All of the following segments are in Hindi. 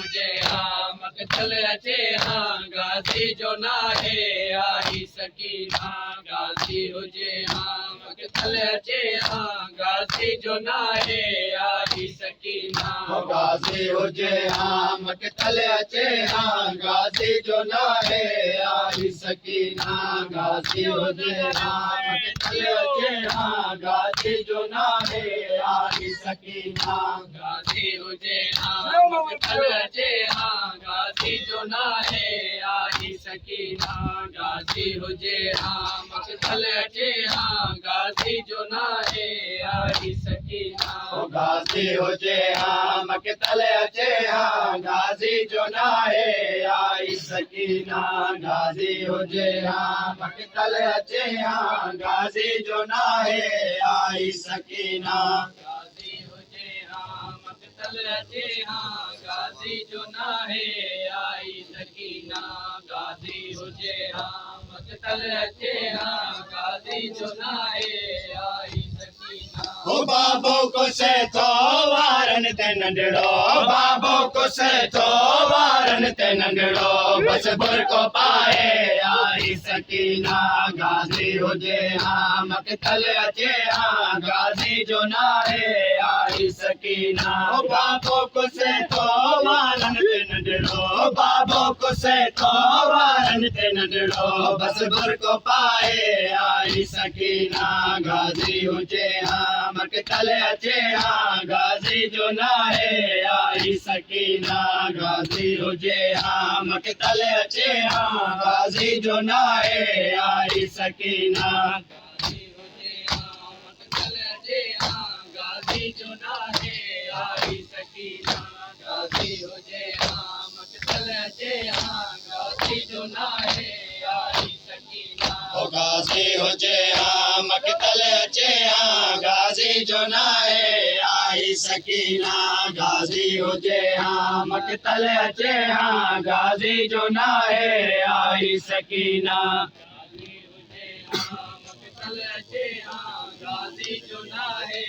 हुजे हाँ मक़तल अचे हाँ गाज़ी जो नाहे आई सकीना गाज़ी हुजे हाँ मक़तल अचे हाँ गाज़ी जो नाहे आई सकीना गाज़ी हुजे हाँ मक़तल अचे हाँ गाज़ी जो नाहे आई सकीना गाज़ी हुजे हाँ मक़तल अचे हाँ गाज़ी जो नाहे आई सकीना गाज़ी हुजे हाँ मक़तल अचे हाँ गाज़ी जो नाहे आई सकीना गाज़ी हुजे हाँ मक़तल अचे हाँ गाज़ी जो नाहे आई सकीना गाज़ी हुजे हाँ मक़तल अचे हाँ गाज़ी जो नाहे आई सकीना गाज़ी हुजे हाँ मक़तल अचे हाँ गाज़ी जो नाहे आई सकीना गाज़ी हुजे हाँ मक़तल अचे हाँ गाज़ी जो नाहे आई सकीना गाज़ी हुजे हाँ मक़तल अचे हाँ गाज़ी जो नाहे आई सकीना ओ बाबो को से तो वारन ते नंढड़ो बाबो को से तो वारन ते नंढड़ो बस बुर को पाए आई सकीना गाज़ी हुजे हाँ मक़तल अचे हाँ गाज़ी जो नाहे आई सकीना ओ बाबो को से तो वारन ते नंढड़ो बाबो को से तो वारन ते नंढड़ो बस बुर को पाए आई सकीना गाज़ी हुजे हाँ मक़तल अचे हाँ गाज़ी जो नाहे आई सकीना गाज़ी हुजे हाँ मक़तल अचे हाँ गाज़ी जो नाहे आई सकीना गाज़ी हुजे हाँ मक़तल अचे हाँ गाज़ी जो नाहे आई सकीना गाज़ी हुजे हाँ मक़तल अचे हाँ गाज़ी जो नाहे आई सकीना ओ गाज़ी हुजे हाँ मक़तल अचे हाँ गाज़ी जो नाहे आई सकीना गाज़ी हुजे हाँ मक़तल अचे हाँ गाज़ी जो नाहे आई सकीना गाज़ी हुजे हाँ मक़तल अचे हाँ गाज़ी जो नाहे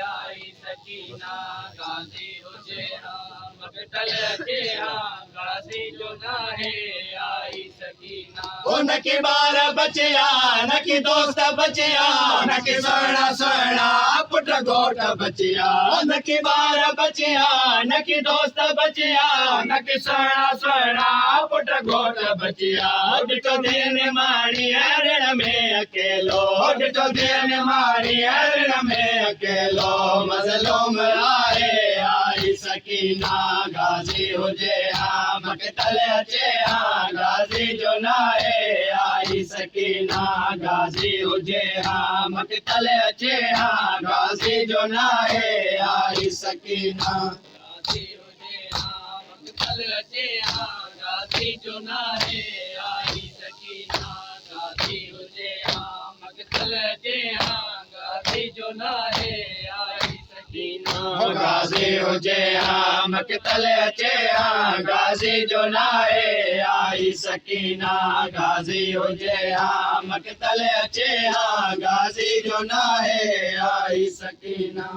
आई सकीना गाज़ी हुजे हाँ मक़तल अचे हाँ गाज़ी जो नाहे आई सकीना नकी बार बचिया नकी दोस्त बचिया नकी सोना सोना पुट घोट बचिया नकी बार बचिया नकी दोस्त बचिया नकी सोना सोना पुट घोट बचिया ॾिठो दिन माणी ऋण में अकेलो ॾिठो दिन माणी ऋण में अकेलो मज़लूम आहे आई सकीना गाज़ी हुजे हाँ मक़तल अचे हाँ गाज़ी जो नाहे आई सकीना गाज़ी हुजे हाँ मक़तल अचे हाँ गाज़ी जो नाहे आई सकीना गाज़ी हुजे हाँ मक़तल अचे हाँ गाज़ी जो नाहे आई सकीना गाज़ी हुजे हाँ मक़तल अचे हाँ गाज़ी जो नाहे आई सकीना गाज़ी हुजे हाँ मक़तल अचे हाँ गाज़ी जो नाहे आई सकीना गाज़ी हुजे हाँ मक़तल अचे हाँ गाज़ी जो नाहे आई सकीना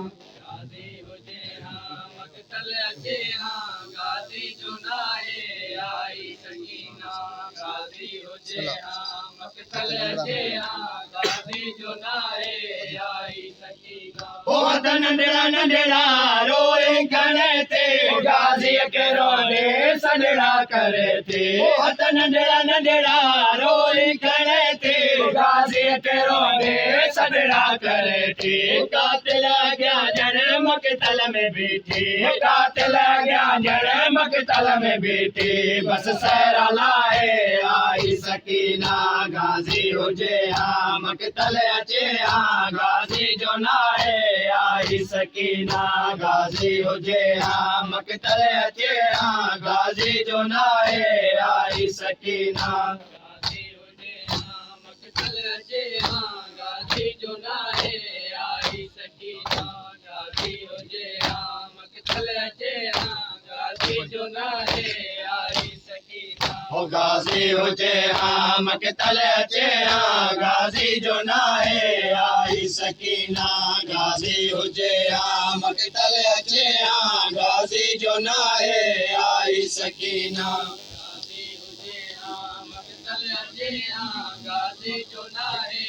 गाज़ी हुजे हाँ मक़तल अचे हाँ गाज़ी जो नाहे आई सकीना गाज़ी हुजे हाँ मक़तल अचे हाँ गाज़ी जो नाहे आई सकीना ओ हथ नंढड़ा नंढड़ा रोए करे थे गाज़ी के रोले सनड़ा करे थे ओ हथ नंढड़ा नंढड़ा रोए करे थे गाज़ी के रोले सनड़ा करे थे कातिल गया जड़ मक़तल में बैठे कातिल गया जड़ मक़तल में बैठे बस सहरा लाए आई सकीना गाज़ी हुजे हाँ मक़तल अचे हाँ गाज़ी जो नाहे आई सकीना गाज़ी हुजे हाँ मक़तल अचे हाँ गाज़ी जो नाहे आई सकीना गाज़ी हुजे हाँ मक़तल अचे हाँ गाज़ी जो नाहे आई सकीना गाज़ी हुजे हाँ मक़तल अचे हाँ गाज़ी जो नाहे आई सकीना ओ गाज़ी हुजे हाँ मक़तल अचे हाँ गाज़ी जो नाहे आई सकीना गाज़ी हुजे हाँ मक़तल अचे हाँ गाज़ी जो नाहे आई सकीना गाजी हुजे हाँ मकतल अचे हाँ गाजी जो नाहे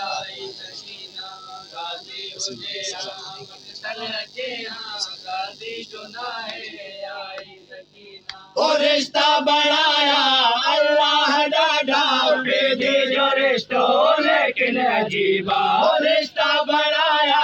आई सकीना गाजी हुजे हाँ मकतल अचे हाँ गाजी जो नाहे आई सकीना ओ रिश्ता बनाया अल्लाह डाढ़ा बेदी जो रिश्तो लेकिन अजीबा ओ रिश्ता बनाया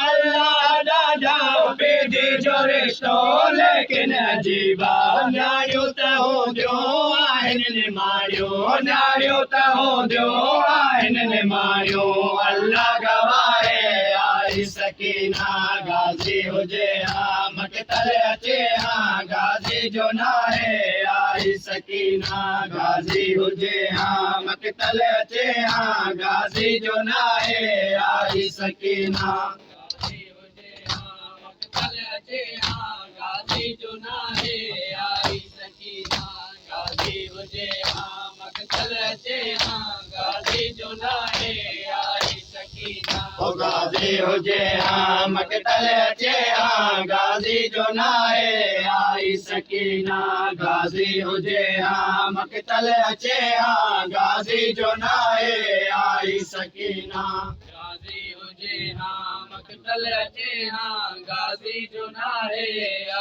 अल्लाह डाढ़ा बेदी जो रिश्तो लेकिन अजीबा न्यायो त हूंदियो आहिनि निमारियो न्यायो त हूंदियो आहिनि निमारियो अल्लाह गवाहे आई सकीना गाजी हुजे हा मकतल अचे हा गाजी जो नाहे आई सकीना गाजी हुजे हा मकतल अचे हा गाजी जो नाहे आई सकीना गाजी हुजे हाँ मकतल अचे हाँ गाजी जो नाहे आई सकीना गाजी हुजे हाँ मकतल अचे हाँ गाजी जो नाहे आई सकीना ओ गाजी हुजे हा मकतल अचे हा गाजी जो नाहे आई सकीना गाजी हुजे हा मकतल अचे हा गाजी जो नाहे आई सकीना गाजी हुजे हाँ मकतल अचे हाँ गाजी जो नाहे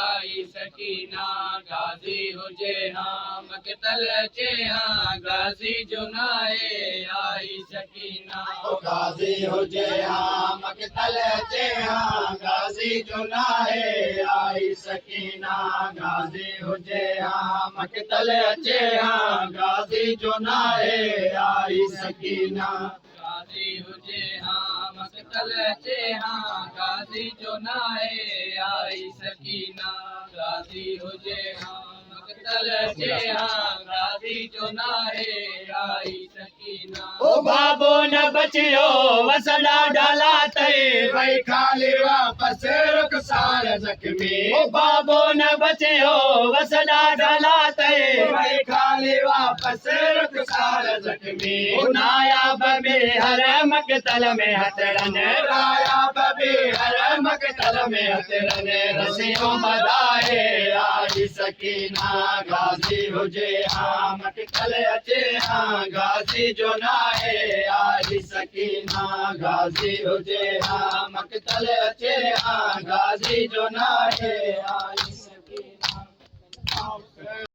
आई सकीना गाजी हुजे हाँ मकतल अचे हाँ गाजी जो नाहे आई सकीना ओ गाजी हुजे हा मकतल अचे हा गाजी जो नाहे आई सकीना गाजी हुजे हा मकतल अचे हा गाजी जो नाहे आई सकीना गाजी हुजे हाँ मकतल अचे हाँ गाजी जो नाहे आई सकीना गाजी हुजे हाँ मकतल अचे हाँ गाजी जो नाहे आई सकीना ओ बाबो न बचियो वसड़ा डाला तई भाई खाली वापस रुखसार जख्मी ओ बाबो न बचियो वसड़ा डाला तई भाई खाली वापस रुखसार जख्मी ओ नायाब बे हर मकतल में हथड़न नायाब बे हर मकतल में हथड़न रसियों बधाए आई सकीना गाजी हुजे हा मकतल अचे हा गाजी जो नाहे आई सकीना गाजी हुजे हा मकतल अचे हा गाजी जो नाहे आई